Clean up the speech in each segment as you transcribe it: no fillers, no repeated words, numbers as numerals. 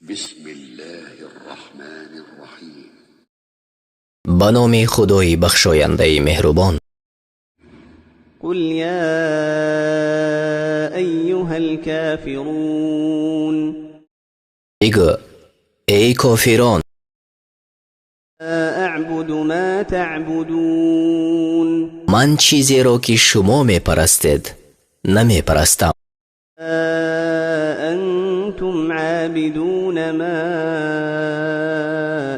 بسم الله الرحمن الرحیم. به نام خدای بخشاینده مهربان. قل یا ایها الكافرون، بگو ای کافران، اعبد ما تعبدون، من چیزی را که شما می پرستید نمی پرستم. انتم عابدون ما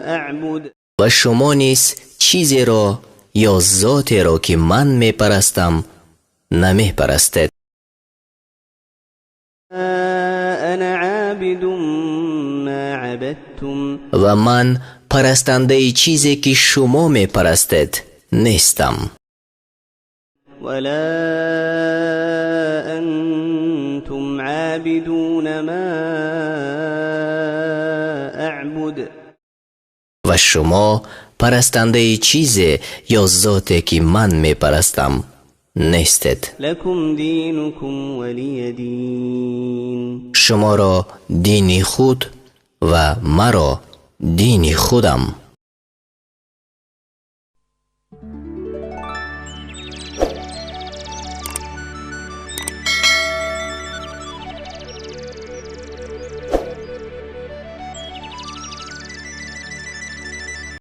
اعبد، و شما نیز چیزی را یا ذاتی را که من می پرستم نمی پرستید. انا عابد ما عبدتم، و من پرستنده چیزی که شما می پرستید نیستم. ولا انتم عابدون ما اعبد، و شما پرستنده چیزی یا ذاتی که من می پرستم نیستید. لكم دينكم ولي دين. شما را دین خود و مرا دین خودم.